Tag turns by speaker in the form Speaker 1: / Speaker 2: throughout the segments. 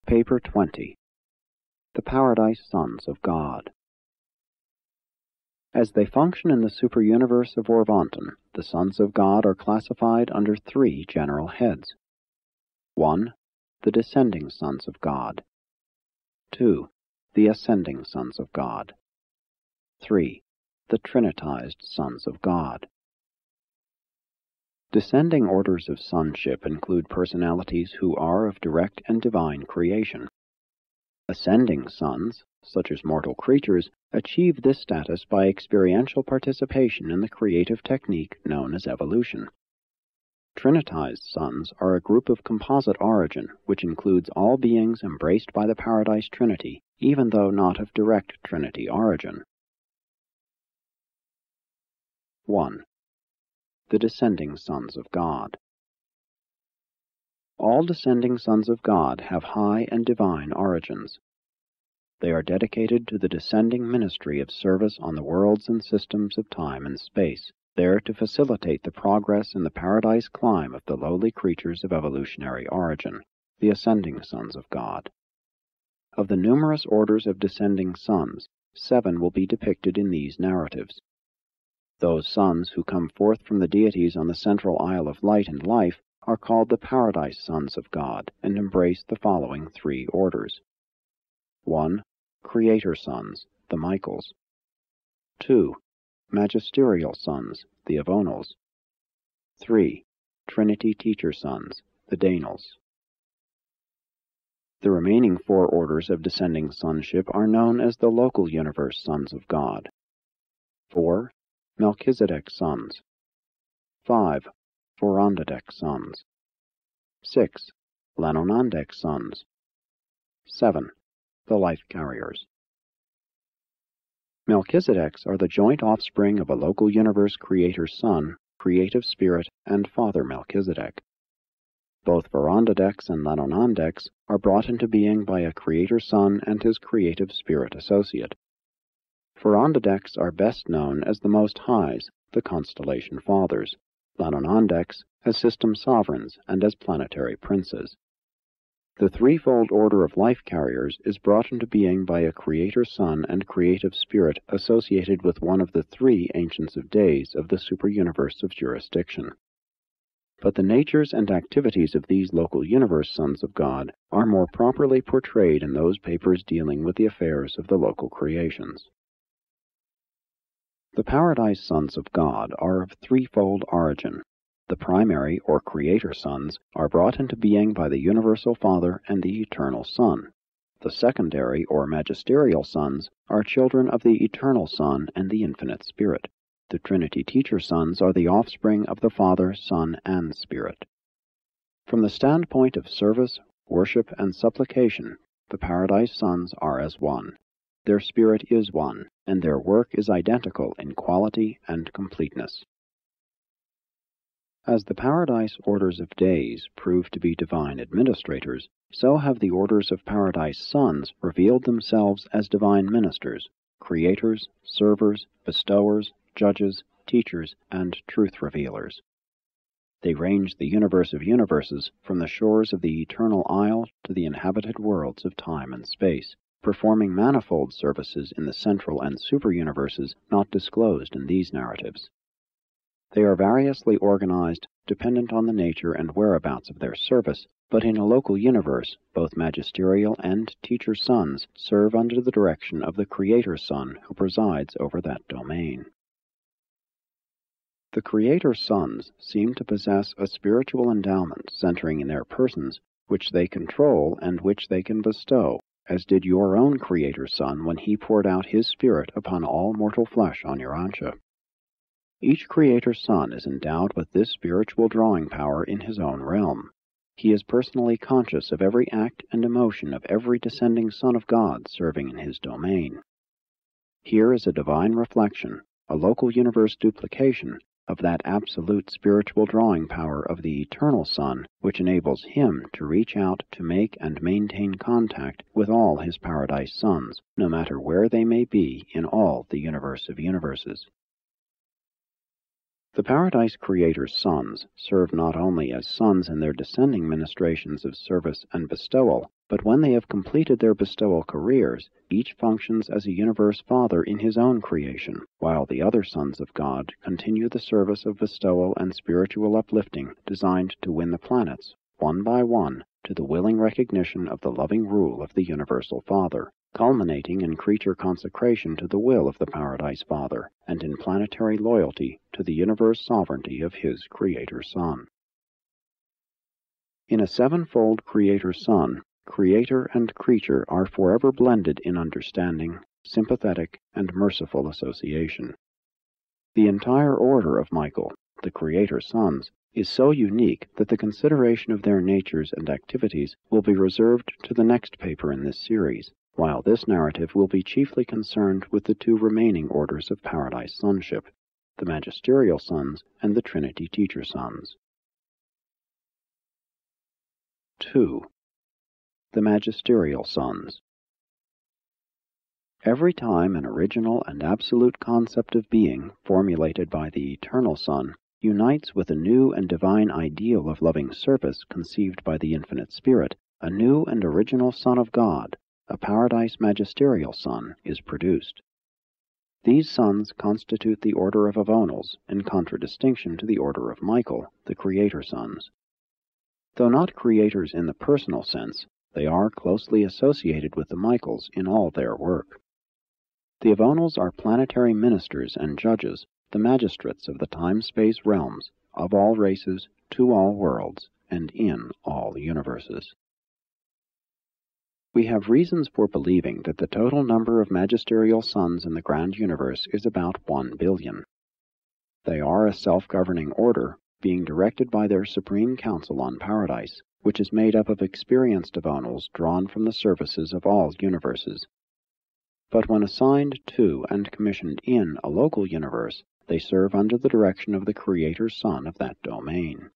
Speaker 1: Paper 20. The Paradise Sons of God. As they function in the superuniverse of Orvanton, the sons of God are classified under three general heads. 1. The descending sons of God. 2. The ascending sons of God. 3. The trinitized sons of God. Descending orders of sonship include personalities who are of direct and divine creation. Ascending sons, such as mortal creatures, achieve this status by experiential participation in the creative technique known as evolution. Trinitized sons are a group of composite origin which includes all beings embraced by the Paradise Trinity, even though not of direct Trinity origin. 1. The descending sons of God. All descending sons of God have high and divine origins. They are dedicated to the descending ministry of service on the worlds and systems of time and space, there to facilitate the progress in the paradise climb of the lowly creatures of evolutionary origin, the ascending sons of God. Of the numerous orders of descending sons, 7 will be depicted in these narratives. Those sons who come forth from the deities on the central Isle of Light and Life are called the Paradise Sons of God and embrace the following 3 orders. 1. Creator Sons, the Michaels. 2. Magisterial Sons, the Avonals. 3. Trinity Teacher Sons, the Danels. The remaining 4 orders of descending sonship are known as the Local Universe Sons of God. 4. Melchizedek Sons. 5. Vorondadek Sons. 6. Lanonandek Sons. 7. The Life Carriers. Melchizedeks are the joint offspring of a local universe creator's son, creative spirit, and Father Melchizedek. Both Vorondadeks and Lanonandeks are brought into being by a creator son and his creative spirit associate. Vorondadeks are best known as the Most Highs, the Constellation Fathers, Lanonandeks as system sovereigns and as planetary princes. The threefold order of life carriers is brought into being by a creator son and creative spirit associated with one of the 3 Ancients of Days of the superuniverse of jurisdiction. But the natures and activities of these local universe sons of God are more properly portrayed in those papers dealing with the affairs of the local creations. The Paradise Sons of God are of threefold origin. The primary, or creator sons, are brought into being by the Universal Father and the Eternal Son. The secondary, or magisterial sons, are children of the Eternal Son and the Infinite Spirit. The Trinity Teacher sons are the offspring of the Father, Son, and Spirit. From the standpoint of service, worship, and supplication, the Paradise Sons are as one. Their spirit is one, and their work is identical in quality and completeness. As the Paradise Orders of Days prove to be divine administrators, so have the Orders of Paradise Sons revealed themselves as divine ministers, creators, servers, bestowers, judges, teachers, and truth-revealers. They range the universe of universes from the shores of the eternal isle to the inhabited worlds of time and space, performing manifold services in the central and super-universes not disclosed in these narratives. They are variously organized, dependent on the nature and whereabouts of their service, but in a local universe, both magisterial and teacher sons serve under the direction of the Creator Son who presides over that domain. The Creator Sons seem to possess a spiritual endowment centering in their persons, which they control and which they can bestow, as did your own Creator Son when he poured out his Spirit upon all mortal flesh on Urantia. Each Creator Son is endowed with this spiritual drawing power in his own realm. He is personally conscious of every act and emotion of every descending Son of God serving in his domain. Here is a divine reflection, a local universe duplication, of that absolute spiritual drawing power of the Eternal Son, which enables him to reach out to make and maintain contact with all his Paradise Sons, no matter where they may be in all the universe of universes. The Paradise Creator's sons serve not only as sons in their descending ministrations of service and bestowal, But when they have completed their bestowal careers, each functions as a universe father in his own creation, while the other sons of God continue the service of bestowal and spiritual uplifting designed to win the planets, one by one, to the willing recognition of the loving rule of the Universal Father, culminating in creature consecration to the will of the Paradise Father, and in planetary loyalty to the universe sovereignty of his Creator Son. In a sevenfold Creator Son, Creator and creature are forever blended in understanding, sympathetic, and merciful association. The entire order of Michael, the Creator Sons, is so unique that the consideration of their natures and activities will be reserved to the next paper in this series, while this narrative will be chiefly concerned with the two remaining orders of Paradise Sonship, the Magisterial Sons and the Trinity Teacher Sons. 2. The Magisterial Sons. Every time an original and absolute concept of being, formulated by the Eternal Son, unites with a new and divine ideal of loving service conceived by the Infinite Spirit, a new and original Son of God, a Paradise Magisterial Son, is produced. These sons constitute the order of Avonals, in contradistinction to the order of Michael, the Creator Sons. Though not creators in the personal sense, they are closely associated with the Michaels in all their work. The Avonals are planetary ministers and judges, the magistrates of the time-space realms, of all races, to all worlds, and in all universes. We have reasons for believing that the total number of magisterial sons in the grand universe is about 1 billion. They are a self-governing order, being directed by their Supreme Council on Paradise, which is made up of experienced Avonals drawn from the services of all universes. But when assigned to and commissioned in a local universe, they serve under the direction of the Creator Son of that domain.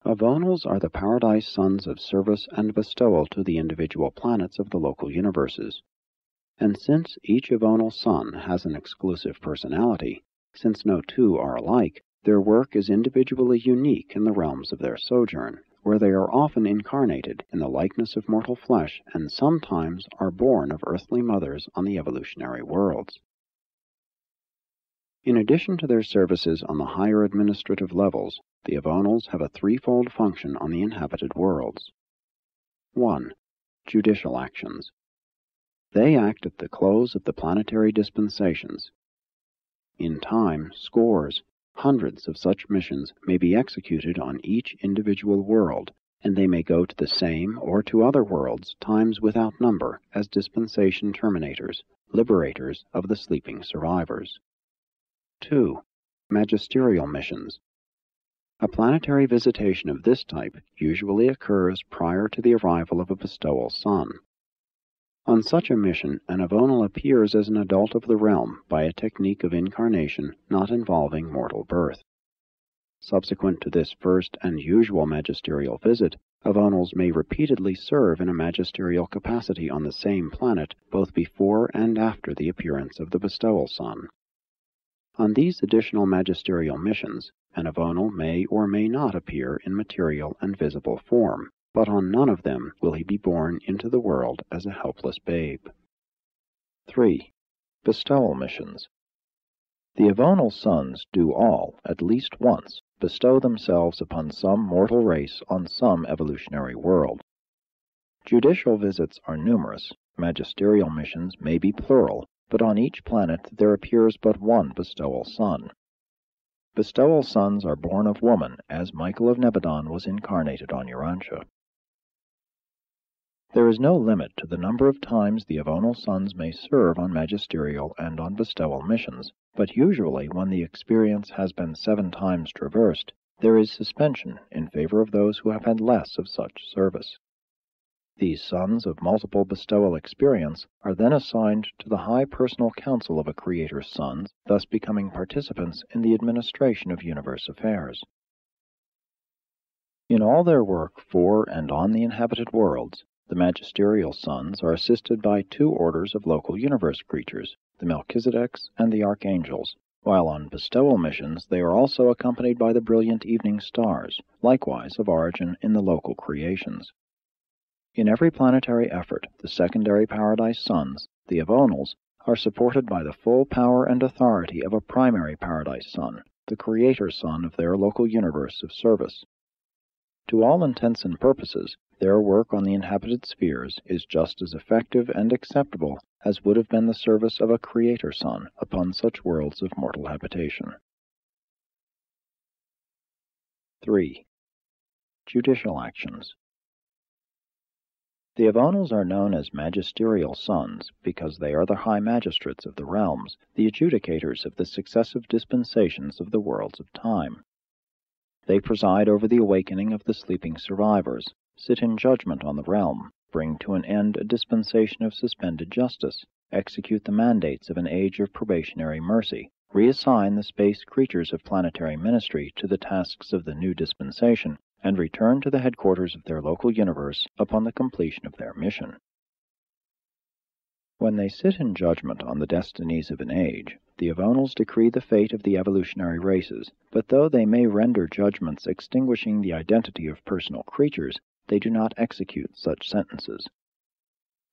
Speaker 1: Avonals are the Paradise Sons of service and bestowal to the individual planets of the local universes. And since each Avonal Son has an exclusive personality, since no two are alike, their work is individually unique in the realms of their sojourn, where they are often incarnated in the likeness of mortal flesh and sometimes are born of earthly mothers on the evolutionary worlds. In addition to their services on the higher administrative levels, the Avonals have a threefold function on the inhabited worlds. 1. Judicial actions. They act at the close of the planetary dispensations. In time, scores, hundreds of such missions may be executed on each individual world, and they may go to the same or to other worlds times without number as dispensation terminators, liberators of the sleeping survivors. 2. Magisterial missions. A planetary visitation of this type usually occurs prior to the arrival of a bestowal son. On such a mission, an Avonal appears as an adult of the realm by a technique of incarnation not involving mortal birth. Subsequent to this first and usual magisterial visit, Avonals may repeatedly serve in a magisterial capacity on the same planet both before and after the appearance of the bestowal son. On these additional magisterial missions, an Avonal may or may not appear in material and visible form, but on none of them will he be born into the world as a helpless babe. 3. Bestowal missions. The Avonal sons do all, at least once, bestow themselves upon some mortal race on some evolutionary world. Judicial visits are numerous, magisterial missions may be plural, but on each planet there appears but one bestowal son. Bestowal sons are born of woman, as Michael of Nebadon was incarnated on Urantia. There is no limit to the number of times the Avonal sons may serve on magisterial and on bestowal missions, but usually when the experience has been 7 times traversed, there is suspension in favor of those who have had less of such service. These sons of multiple bestowal experience are then assigned to the high personal council of a Creator's sons, thus becoming participants in the administration of universe affairs. In all their work for and on the inhabited worlds, the magisterial sons are assisted by 2 orders of local universe creatures, the Melchizedeks and the Archangels, while on bestowal missions they are also accompanied by the brilliant evening stars, likewise of origin in the local creations. In every planetary effort, the secondary paradise suns, the Avonals, are supported by the full power and authority of a primary paradise sun, the creator sun of their local universe of service. To all intents and purposes, their work on the inhabited spheres is just as effective and acceptable as would have been the service of a creator sun upon such worlds of mortal habitation. 3. Judicial actions. The Avonals are known as magisterial suns because they are the high magistrates of the realms, the adjudicators of the successive dispensations of the worlds of time. They preside over the awakening of the sleeping survivors, sit in judgment on the realm, bring to an end a dispensation of suspended justice, execute the mandates of an age of probationary mercy, reassign the space creatures of planetary ministry to the tasks of the new dispensation, and return to the headquarters of their local universe upon the completion of their mission. When they sit in judgment on the destinies of an age, the Avonals decree the fate of the evolutionary races, but though they may render judgments extinguishing the identity of personal creatures, they do not execute such sentences.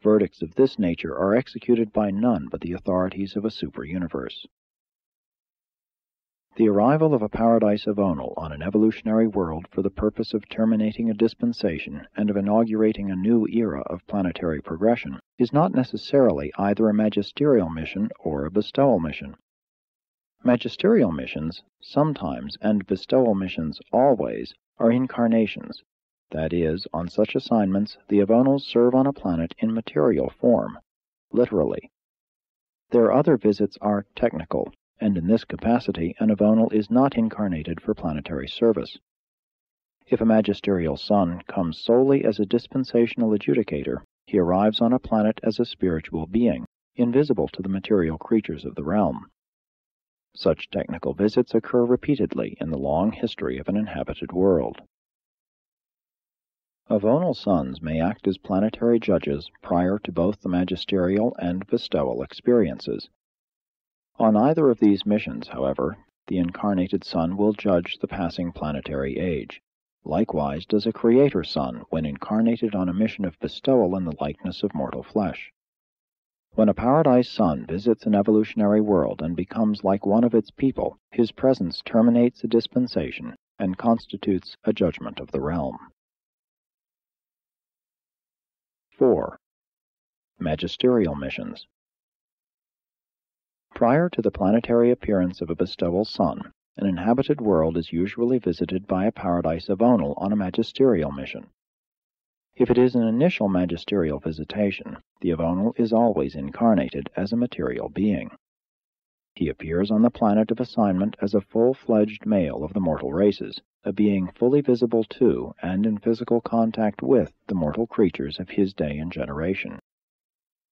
Speaker 1: Verdicts of this nature are executed by none but the authorities of a super-universe. The arrival of a paradise Avonal on an evolutionary world for the purpose of terminating a dispensation and of inaugurating a new era of planetary progression is not necessarily either a magisterial mission or a bestowal mission. Magisterial missions sometimes and bestowal missions always are incarnations. That is, on such assignments, the Avonals serve on a planet in material form, literally. Their other visits are technical, and in this capacity an Avonal is not incarnated for planetary service. If a magisterial sun comes solely as a dispensational adjudicator, he arrives on a planet as a spiritual being, invisible to the material creatures of the realm. Such technical visits occur repeatedly in the long history of an inhabited world. Avonal suns may act as planetary judges prior to both the magisterial and bestowal experiences. On either of these missions, however, the incarnated sun will judge the passing planetary age. Likewise does a creator sun when incarnated on a mission of bestowal in the likeness of mortal flesh. When a paradise sun visits an evolutionary world and becomes like one of its people, his presence terminates a dispensation and constitutes a judgment of the realm. 4. Magisterial missions. Prior to the planetary appearance of a bestowal sun, an inhabited world is usually visited by a paradise Avonal on a magisterial mission. If it is an initial magisterial visitation, the Avonal is always incarnated as a material being. He appears on the planet of assignment as a full-fledged male of the mortal races, a being fully visible to and in physical contact with the mortal creatures of his day and generation.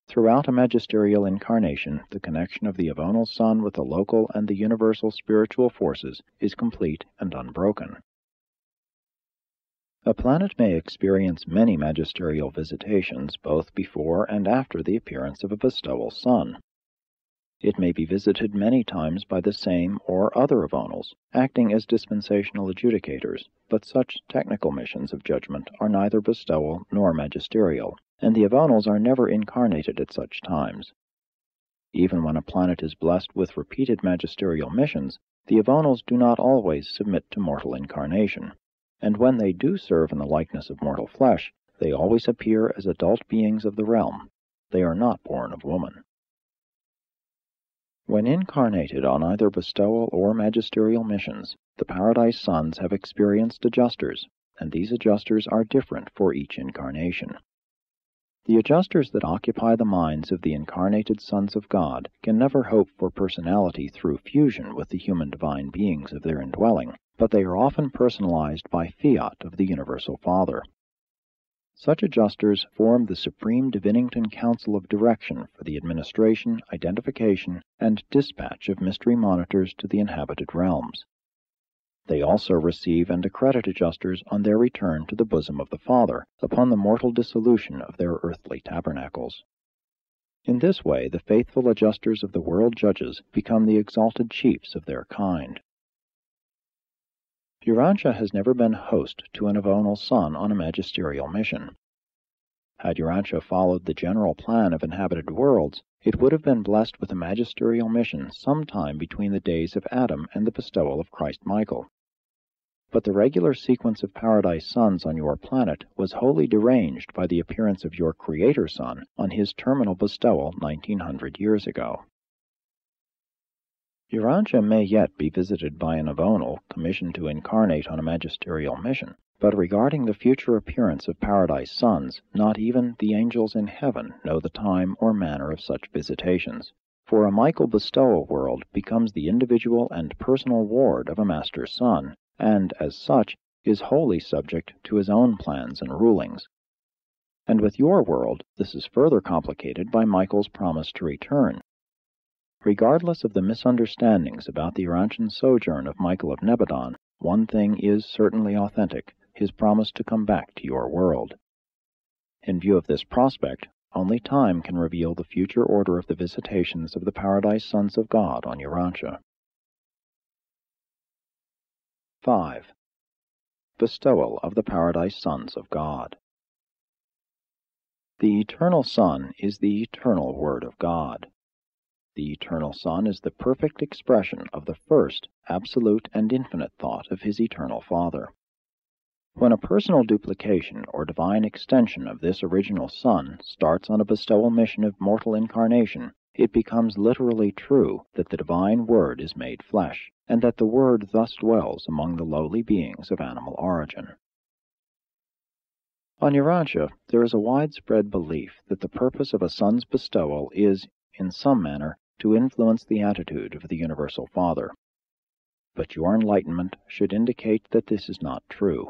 Speaker 1: Throughout a magisterial incarnation, the connection of the Avonal sun with the local and the universal spiritual forces is complete and unbroken. A planet may experience many magisterial visitations both before and after the appearance of a bestowal sun. It may be visited many times by the same or other Avonals, acting as dispensational adjudicators, but such technical missions of judgment are neither bestowal nor magisterial, and the Avonals are never incarnated at such times. Even when a planet is blessed with repeated magisterial missions, the Avonals do not always submit to mortal incarnation, and when they do serve in the likeness of mortal flesh, they always appear as adult beings of the realm. They are not born of woman. When incarnated on either bestowal or magisterial missions, the paradise suns have experienced adjusters, and these adjusters are different for each incarnation. The adjusters that occupy the minds of the incarnated sons of God can never hope for personality through fusion with the human divine beings of their indwelling, but they are often personalized by fiat of the Universal Father. Such adjusters form the Supreme Divinington Council of Direction for the administration, identification, and dispatch of mystery monitors to the inhabited realms. They also receive and accredit adjusters on their return to the bosom of the Father, upon the mortal dissolution of their earthly tabernacles. In this way, the faithful adjusters of the world judges become the exalted chiefs of their kind. Urantia has never been host to an Avonal sun on a magisterial mission. Had Urantia followed the general plan of inhabited worlds, it would have been blessed with a magisterial mission sometime between the days of Adam and the bestowal of Christ Michael. But the regular sequence of paradise suns on your planet was wholly deranged by the appearance of your Creator Sun on his terminal bestowal 1900 years ago. Urantia may yet be visited by an Avonal commissioned to incarnate on a magisterial mission, but regarding the future appearance of paradise suns, not even the angels in heaven know the time or manner of such visitations. For a Michael bestowal world becomes the individual and personal ward of a master sun, and, as such, is wholly subject to his own plans and rulings. And with your world, this is further complicated by Michael's promise to return. Regardless of the misunderstandings about the Urantian sojourn of Michael of Nebadon, one thing is certainly authentic: his promise to come back to your world. In view of this prospect, only time can reveal the future order of the visitations of the paradise sons of God on Urantia. 5. Bestowal of the paradise sons of God. The eternal Son is the eternal Word of God. The eternal Son is the perfect expression of the first, absolute, and infinite thought of his eternal Father. When a personal duplication or divine extension of this original Son starts on a bestowal mission of mortal incarnation, it becomes literally true that the divine Word is made flesh, and that the Word thus dwells among the lowly beings of animal origin. On Urantia, there is a widespread belief that the purpose of a son's bestowal is, in some manner, to influence the attitude of the Universal Father. But your enlightenment should indicate that this is not true.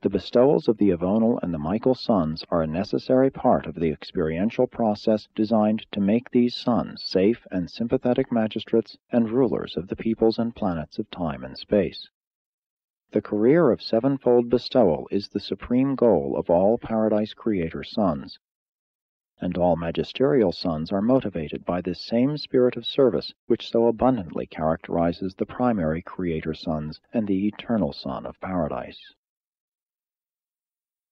Speaker 1: The bestowals of the Avonal and the Michael sons are a necessary part of the experiential process designed to make these sons safe and sympathetic magistrates and rulers of the peoples and planets of time and space. The career of sevenfold bestowal is the supreme goal of all Paradise Creator sons, and all magisterial sons are motivated by this same spirit of service which so abundantly characterizes the primary Creator sons and the eternal Son of Paradise.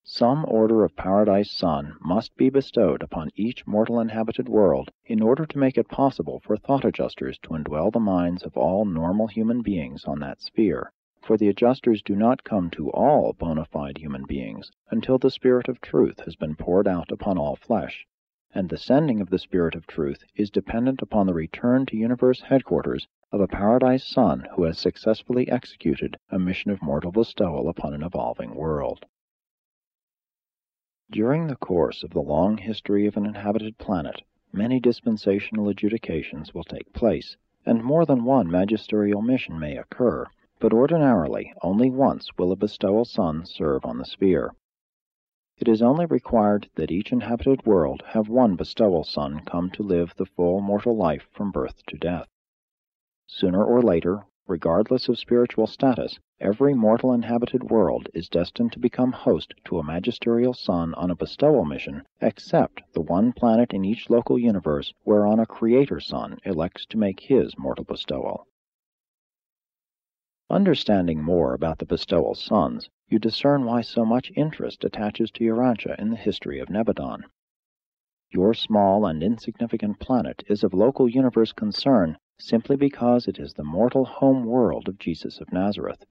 Speaker 1: Some order of Paradise Sun must be bestowed upon each mortal inhabited world in order to make it possible for thought adjusters to indwell the minds of all normal human beings on that sphere, for the adjusters do not come to all bona fide human beings until the Spirit of Truth has been poured out upon all flesh, and the sending of the Spirit of Truth is dependent upon the return to universe headquarters of a Paradise Sun who has successfully executed a mission of mortal bestowal upon an evolving world. During the course of the long history of an inhabited planet, many dispensational adjudications will take place, and more than one magisterial mission may occur, but ordinarily only once will a bestowal sun serve on the sphere. It is only required that each inhabited world have one bestowal sun come to live the full mortal life from birth to death. Sooner or later, regardless of spiritual status, every mortal inhabited world is destined to become host to a magisterial sun on a bestowal mission, except the one planet in each local universe whereon a Creator Sun elects to make his mortal bestowal. Understanding more about the bestowal suns, you discern why so much interest attaches to Urantia in the history of Nebadon. Your small and insignificant planet is of local universe concern simply because it is the mortal home world of Jesus of Nazareth.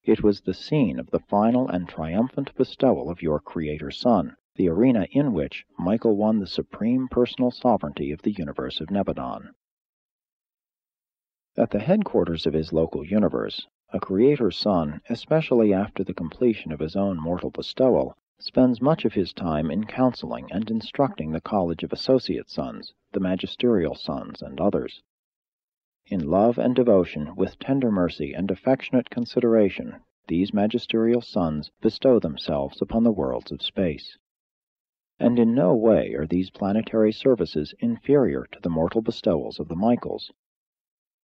Speaker 1: It was the scene of the final and triumphant bestowal of your Creator Son, the arena in which Michael won the supreme personal sovereignty of the universe of Nebadon. At the headquarters of his local universe, a Creator Son, especially after the completion of his own mortal bestowal, spends much of his time in counseling and instructing the College of Associate Sons, the Magisterial Sons, and others. In love and devotion, with tender mercy and affectionate consideration, these magisterial sons bestow themselves upon the worlds of space. And in no way are these planetary services inferior to the mortal bestowals of the Michaels.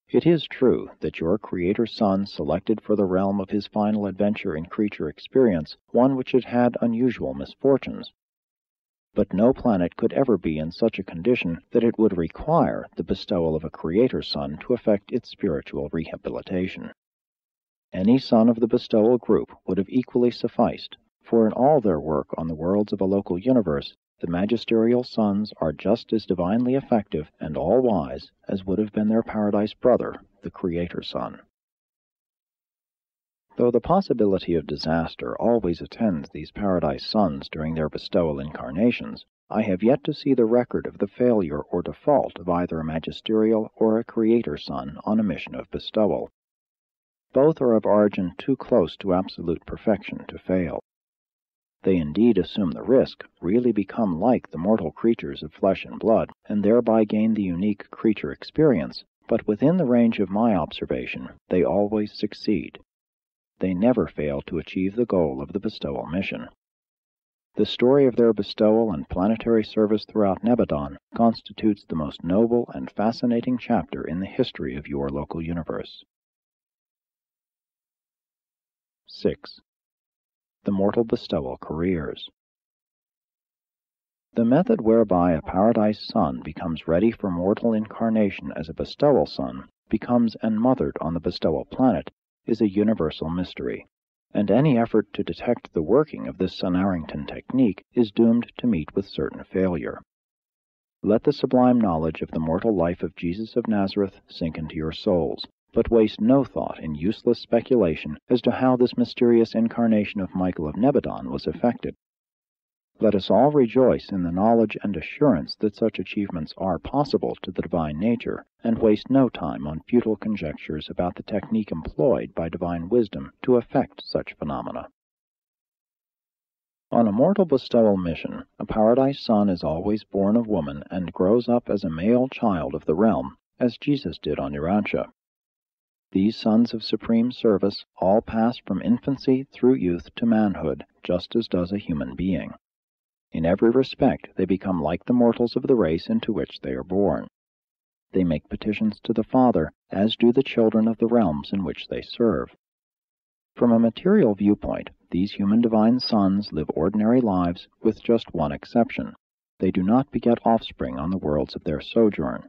Speaker 1: It is true that your Creator Son selected for the realm of his final adventure in creature experience one which had had unusual misfortunes, but no planet could ever be in such a condition that it would require the bestowal of a Creator Son to effect its spiritual rehabilitation. Any son of the bestowal group would have equally sufficed, for in all their work on the worlds of a local universe, the magisterial sons are just as divinely effective and all-wise as would have been their paradise brother, the Creator Son. Though the possibility of disaster always attends these paradise sons during their bestowal incarnations, I have yet to see the record of the failure or default of either a magisterial or a Creator Son on a mission of bestowal. Both are of origin too close to absolute perfection to fail. They indeed assume the risk, really become like the mortal creatures of flesh and blood, and thereby gain the unique creature experience, but within the range of my observation, they always succeed. They never fail to achieve the goal of the bestowal mission. The story of their bestowal and planetary service throughout Nebadon constitutes the most noble and fascinating chapter in the history of your local universe. 6. The Mortal Bestowal Careers. The method whereby a paradise son becomes ready for mortal incarnation as a bestowal son, becomes enmothered on the bestowal planet, is a universal mystery, and any effort to detect the working of this Sonarrington technique is doomed to meet with certain failure. Let the sublime knowledge of the mortal life of Jesus of Nazareth sink into your souls, but waste no thought in useless speculation as to how this mysterious incarnation of Michael of Nebadon was effected. Let us all rejoice in the knowledge and assurance that such achievements are possible to the divine nature, and waste no time on futile conjectures about the technique employed by divine wisdom to effect such phenomena. On a mortal bestowal mission, a paradise son is always born of woman and grows up as a male child of the realm, as Jesus did on Urantia. These sons of supreme service all pass from infancy through youth to manhood, just as does a human being. In every respect, they become like the mortals of the race into which they are born. They make petitions to the Father, as do the children of the realms in which they serve. From a material viewpoint, these human divine sons live ordinary lives with just one exception. They do not beget offspring on the worlds of their sojourn.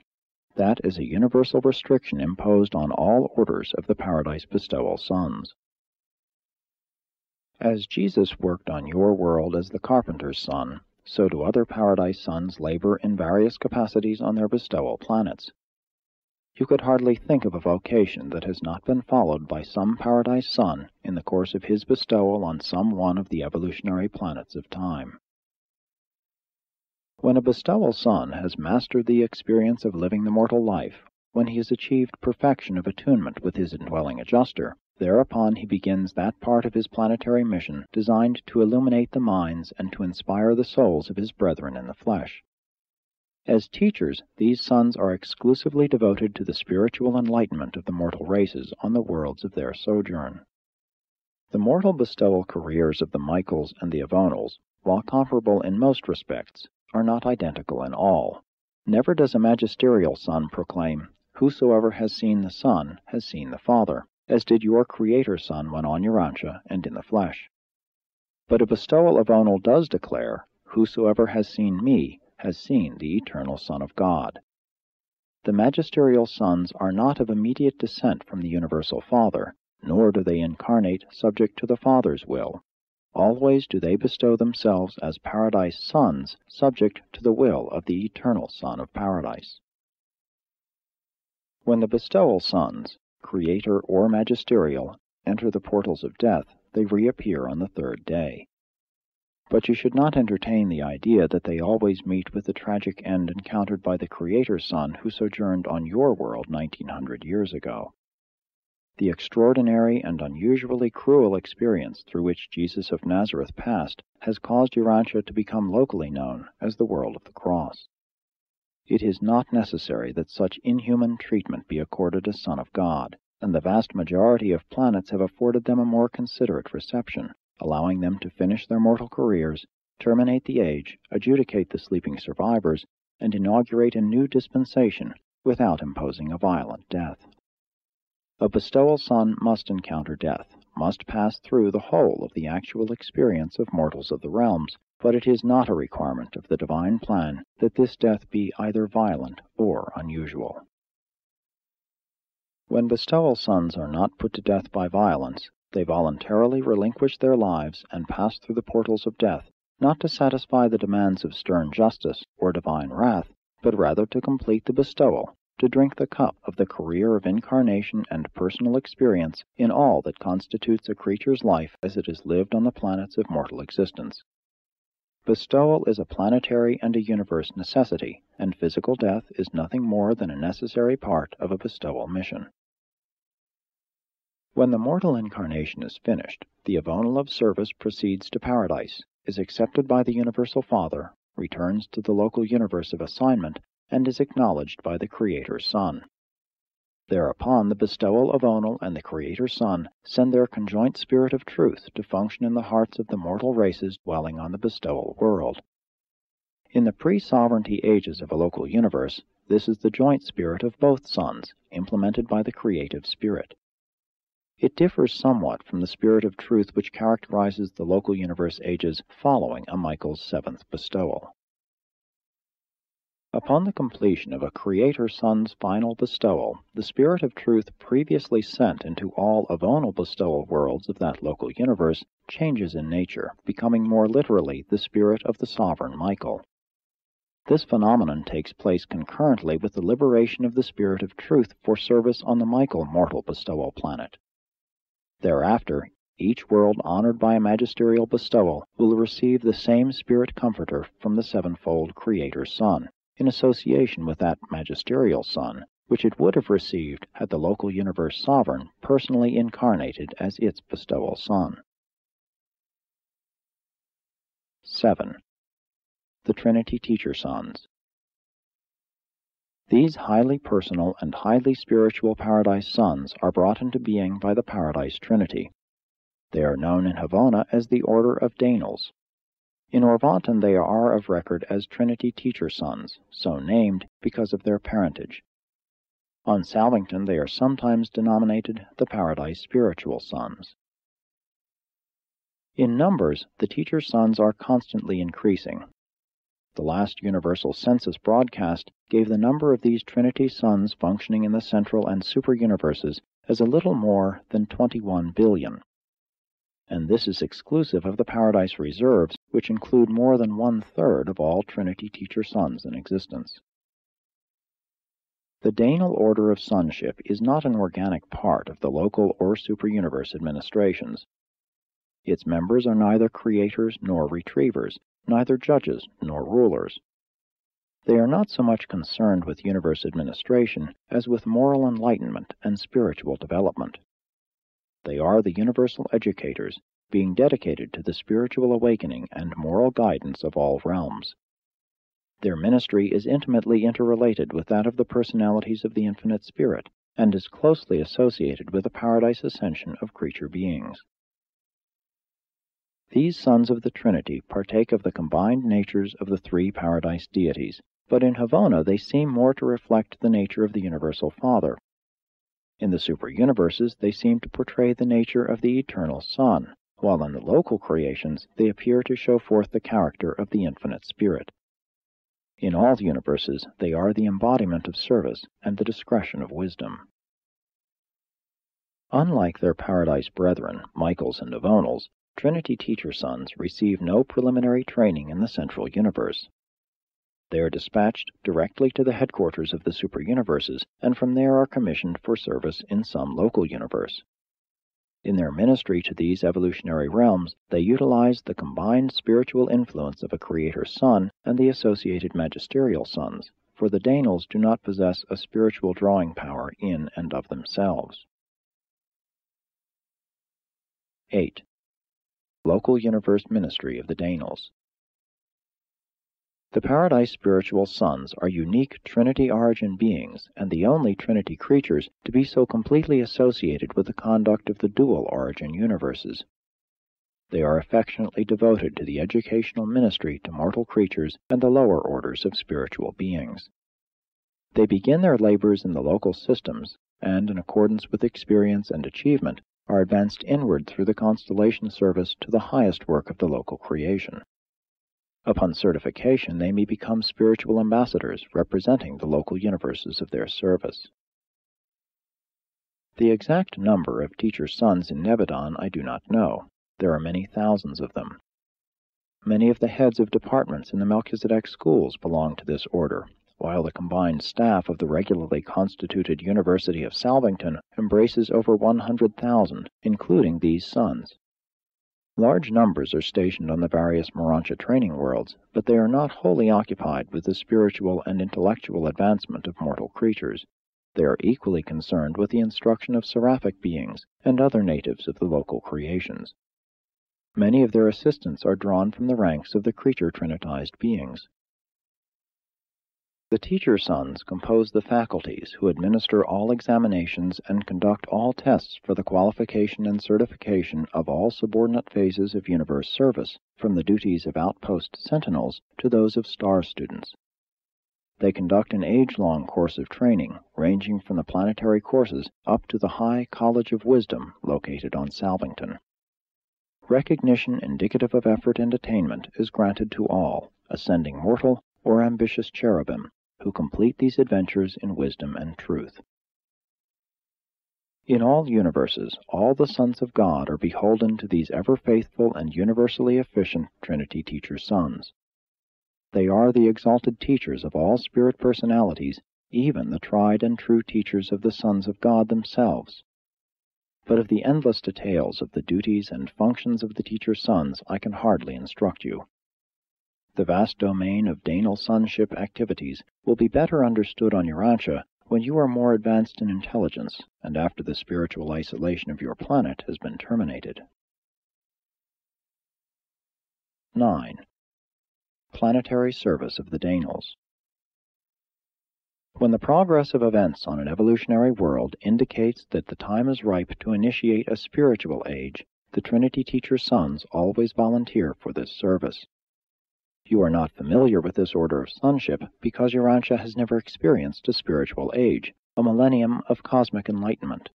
Speaker 1: That is a universal restriction imposed on all orders of the paradise bestowal sons. As Jesus worked on your world as the carpenter's son, so do other paradise sons labor in various capacities on their bestowal planets. You could hardly think of a vocation that has not been followed by some paradise son in the course of his bestowal on some one of the evolutionary planets of time. When a bestowal son has mastered the experience of living the mortal life, when he has achieved perfection of attunement with his indwelling adjuster, thereupon he begins that part of his planetary mission designed to illuminate the minds and to inspire the souls of his brethren in the flesh. As teachers, these sons are exclusively devoted to the spiritual enlightenment of the mortal races on the worlds of their sojourn. The mortal bestowal careers of the Michaels and the Avonals, while comparable in most respects, are not identical in all. Never does a magisterial son proclaim, "Whosoever has seen the Son has seen the Father," as did your Creator Son when on Urantia and in the flesh. But a bestowal Avonal does declare, "Whosoever has seen me has seen the eternal Son of God." The magisterial sons are not of immediate descent from the universal Father, nor do they incarnate subject to the Father's will. Always do they bestow themselves as paradise sons subject to the will of the eternal Son of Paradise. When the bestowal sons, Creator or magisterial, enter the portals of death, they reappear on the third day. But you should not entertain the idea that they always meet with the tragic end encountered by the Creator Son who sojourned on your world 1900 years ago. The extraordinary and unusually cruel experience through which Jesus of Nazareth passed has caused Urantia to become locally known as the world of the cross. It is not necessary that such inhuman treatment be accorded a Son of God, and the vast majority of planets have afforded them a more considerate reception, allowing them to finish their mortal careers, terminate the age, adjudicate the sleeping survivors, and inaugurate a new dispensation without imposing a violent death. A bestowal son must encounter death, must pass through the whole of the actual experience of mortals of the realms, but it is not a requirement of the divine plan that this death be either violent or unusual. When bestowal sons are not put to death by violence, They voluntarily relinquish their lives and pass through the portals of death, not to satisfy the demands of stern justice or divine wrath, but rather to complete the bestowal, to drink the cup of the career of incarnation and personal experience in all that constitutes a creature's life as it is lived on the planets of mortal existence. Bestowal is a planetary and a universe necessity, and physical death is nothing more than a necessary part of a bestowal mission. When the mortal incarnation is finished, the avonal of service proceeds to paradise, is accepted by the Universal Father, returns to the local universe of assignment, and is acknowledged by the Creator Son. Thereupon the bestowal avonal and the Creator Son send their conjoint spirit of truth to function in the hearts of the mortal races dwelling on the bestowal world. In the pre-sovereignty ages of a local universe, this is the joint spirit of both sons, implemented by the creative spirit. It differs somewhat from the spirit of truth which characterizes the local universe ages following a Michael's seventh bestowal. Upon the completion of a Creator Son's final bestowal, the Spirit of Truth previously sent into all avonal bestowal worlds of that local universe changes in nature, becoming more literally the spirit of the sovereign Michael. This phenomenon takes place concurrently with the liberation of the Spirit of Truth for service on the Michael mortal bestowal planet. Thereafter, each world honored by a magisterial bestowal will receive the same Spirit Comforter from the sevenfold Creator Son, in association with that magisterial Son, which it would have received had the local universe sovereign personally incarnated as its bestowal Son. 7. The Trinity Teacher Sons. These highly personal and highly spiritual Paradise Sons are brought into being by the Paradise Trinity. They are known in Havana as the Order of Danels. In Orvanton they are of record as Trinity Teacher Sons, so named because of their parentage. On Salvington they are sometimes denominated the Paradise Spiritual Sons. In numbers, the Teacher Sons are constantly increasing. The last universal census broadcast gave the number of these Trinity Sons functioning in the central and super-universes as a little more than 21 billion. And this is exclusive of the Paradise Reserves, which include more than 1/3 of all Trinity Teacher Sons in existence. The Danel order of sonship is not an organic part of the local or super-universe administrations. Its members are neither creators nor retrievers, neither judges nor rulers. They are not so much concerned with universe administration as with moral enlightenment and spiritual development. They are the universal educators, being dedicated to the spiritual awakening and moral guidance of all realms. Their ministry is intimately interrelated with that of the personalities of the Infinite Spirit, and is closely associated with the Paradise Ascension of creature beings. These sons of the Trinity partake of the combined natures of the three Paradise deities, but in Havana they seem more to reflect the nature of the Universal Father. In the super-universes they seem to portray the nature of the Eternal Son, while in the local creations they appear to show forth the character of the Infinite Spirit. In all universes they are the embodiment of service and the discretion of wisdom. Unlike their Paradise brethren, Michaels and Avonals, Trinity Teacher Sons receive no preliminary training in the central universe. They are dispatched directly to the headquarters of the super-universes, and from there are commissioned for service in some local universe. In their ministry to these evolutionary realms, they utilize the combined spiritual influence of a Creator Son and the associated magisterial sons, for the Danels do not possess a spiritual drawing power in and of themselves. 8. Local Universe Ministry of the Danels. The Paradise Spiritual Sons are unique Trinity origin beings and the only Trinity creatures to be so completely associated with the conduct of the dual origin universes. They are affectionately devoted to the educational ministry to mortal creatures and the lower orders of spiritual beings. They begin their labors in the local systems, and in accordance with experience and achievement, are advanced inward through the constellation service to the highest work of the local creation. Upon certification, they may become spiritual ambassadors representing the local universes of their service. The exact number of teachers' sons in Nebadon I do not know. There are many thousands of them. Many of the heads of departments in the Melchizedek schools belong to this order, while the combined staff of the regularly constituted University of Salvington embraces over 100,000, including these sons. Large numbers are stationed on the various Urantia training worlds, but they are not wholly occupied with the spiritual and intellectual advancement of mortal creatures. They are equally concerned with the instruction of seraphic beings and other natives of the local creations. Many of their assistants are drawn from the ranks of the creature trinitized beings. The teacher sons compose the faculties who administer all examinations and conduct all tests for the qualification and certification of all subordinate phases of universe service, from the duties of outpost sentinels to those of star students. They conduct an age-long course of training, ranging from the planetary courses up to the High College of Wisdom located on Salvington. Recognition indicative of effort and attainment is granted to all, ascending mortal or ambitious cherubim, who complete these adventures in wisdom and truth. In all universes, all the sons of God are beholden to these ever-faithful and universally efficient Trinity Teacher sons. They are the exalted teachers of all spirit personalities, even the tried and true teachers of the sons of God themselves. But of the endless details of the duties and functions of the teacher sons I can hardly instruct you. The vast domain of Danal sonship activities will be better understood on Urantia when you are more advanced in intelligence and after the spiritual isolation of your planet has been terminated. 9. Planetary Service of the Danals. When the progress of events on an evolutionary world indicates that the time is ripe to initiate a spiritual age, the Trinity Teacher sons always volunteer for this service. You are not familiar with this order of sonship because Urantia has never experienced a spiritual age, a millennium of cosmic enlightenment.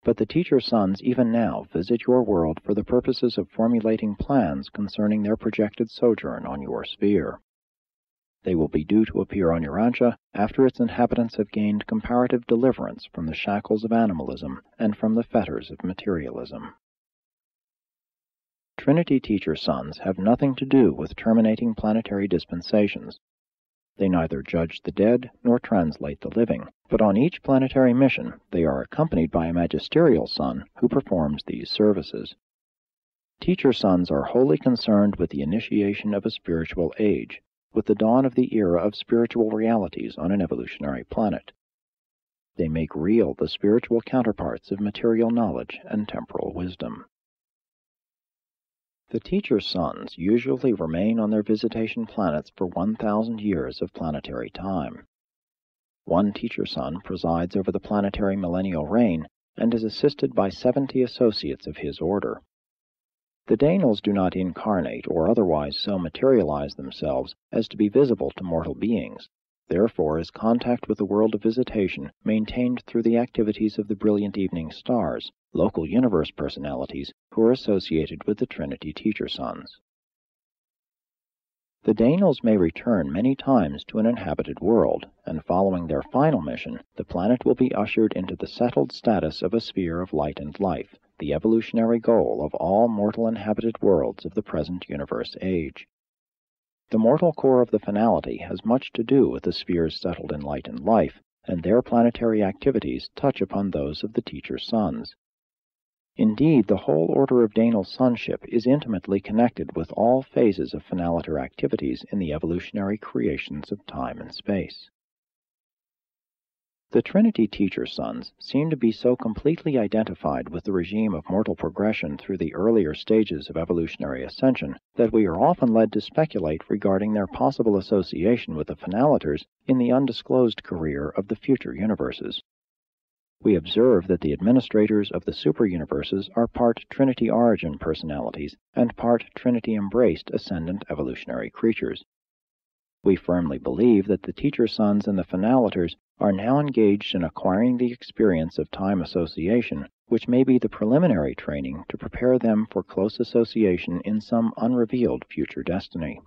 Speaker 1: But the teacher sons even now visit your world for the purposes of formulating plans concerning their projected sojourn on your sphere. They will be due to appear on Urantia after its inhabitants have gained comparative deliverance from the shackles of animalism and from the fetters of materialism. Trinity Teacher sons have nothing to do with terminating planetary dispensations. They neither judge the dead nor translate the living, but on each planetary mission they are accompanied by a magisterial son who performs these services. Teacher sons are wholly concerned with the initiation of a spiritual age, with the dawn of the era of spiritual realities on an evolutionary planet. They make real the spiritual counterparts of material knowledge and temporal wisdom. The teacher sons usually remain on their visitation planets for 1,000 years of planetary time. One teacher son presides over the planetary millennial reign and is assisted by 70 associates of his order. The Danals do not incarnate or otherwise so materialize themselves as to be visible to mortal beings. Therefore is contact with the world of visitation maintained through the activities of the brilliant evening stars, local universe personalities who are associated with the Trinity Teacher sons. The Danals may return many times to an inhabited world, and following their final mission, the planet will be ushered into the settled status of a sphere of light and life, the evolutionary goal of all mortal inhabited worlds of the present universe age. The mortal core of the finality has much to do with the spheres settled in light and life, and their planetary activities touch upon those of the teacher sons. Indeed, the whole order of Danal sonship is intimately connected with all phases of finaliter activities in the evolutionary creations of time and space. The Trinity Teacher sons seem to be so completely identified with the regime of mortal progression through the earlier stages of evolutionary ascension that we are often led to speculate regarding their possible association with the finaliters in the undisclosed career of the future universes. We observe that the administrators of the super-universes are part Trinity origin personalities and part Trinity-embraced ascendant evolutionary creatures. We firmly believe that the teacher sons and the finaliters are now engaged in acquiring the experience of time association, which may be the preliminary training to prepare them for close association in some unrevealed future destiny.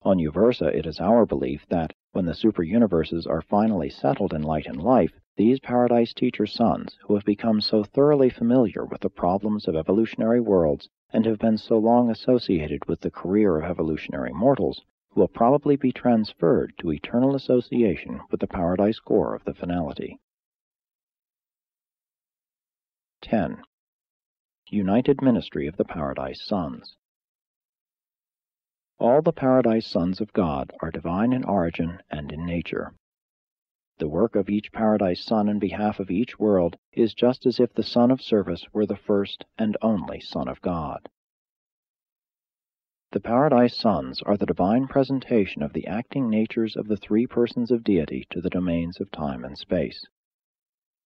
Speaker 1: On Uversa, it is our belief that, when the super-universes are finally settled in light and life, these Paradise Teacher sons, who have become so thoroughly familiar with the problems of evolutionary worlds and have been so long associated with the career of evolutionary mortals, will probably be transferred to eternal association with the Paradise core of the finality. 10. United Ministry of the Paradise Sons. All the Paradise Sons of God are divine in origin and in nature. The work of each Paradise Son in behalf of each world is just as if the Son of Service were the first and only Son of God. The Paradise Sons are the divine presentation of the acting natures of the three persons of deity to the domains of time and space.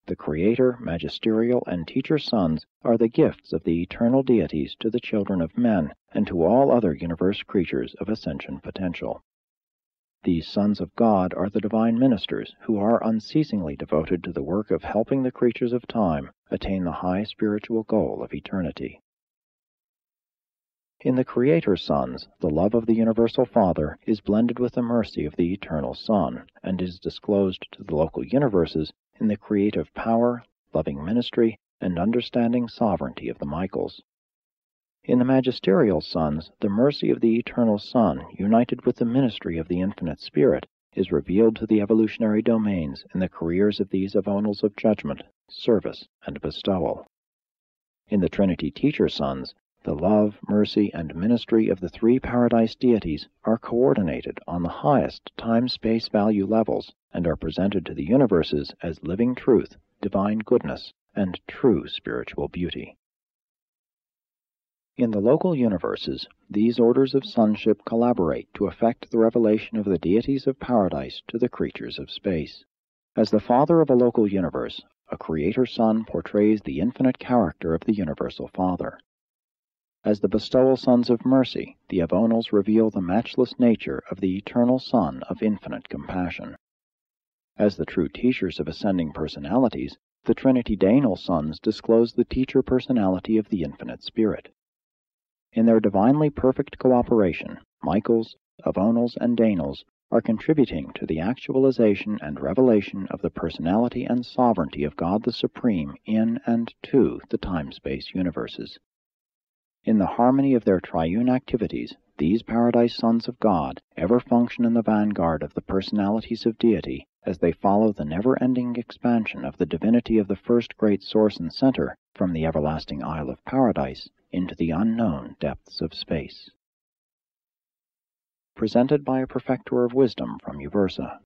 Speaker 1: The Creator, Magisterial, and Teacher Sons are the gifts of the eternal deities to the children of men and to all other universe creatures of ascension potential. These Sons of God are the divine ministers who are unceasingly devoted to the work of helping the creatures of time attain the high spiritual goal of eternity. In the Creator Sons, the love of the Universal Father is blended with the mercy of the Eternal Son, and is disclosed to the local universes in the creative power, loving ministry, and understanding sovereignty of the Michaels. In the Magisterial Sons, the mercy of the Eternal Son, united with the ministry of the Infinite Spirit, is revealed to the evolutionary domains in the careers of these Avonals of judgment, service, and bestowal. In the Trinity Teacher Sons, the love, mercy, and ministry of the three Paradise deities are coordinated on the highest time-space value levels and are presented to the universes as living truth, divine goodness, and true spiritual beauty. In the local universes, these orders of sonship collaborate to effect the revelation of the deities of Paradise to the creatures of space. As the father of a local universe, a Creator Son portrays the infinite character of the Universal Father. As the Bestowal Sons of Mercy, the Avonals reveal the matchless nature of the Eternal Son of infinite compassion. As the true teachers of ascending personalities, the Trinity Danal Sons disclose the teacher personality of the Infinite Spirit. In their divinely perfect cooperation, Michaels, Avonals, and Danals are contributing to the actualization and revelation of the personality and sovereignty of God the Supreme in and to the time-space universes. In the harmony of their triune activities, these Paradise Sons of God ever function in the vanguard of the personalities of deity as they follow the never-ending expansion of the divinity of the first great source and center from the everlasting Isle of Paradise into the unknown depths of space. Presented by a Perfecter of Wisdom from Uversa.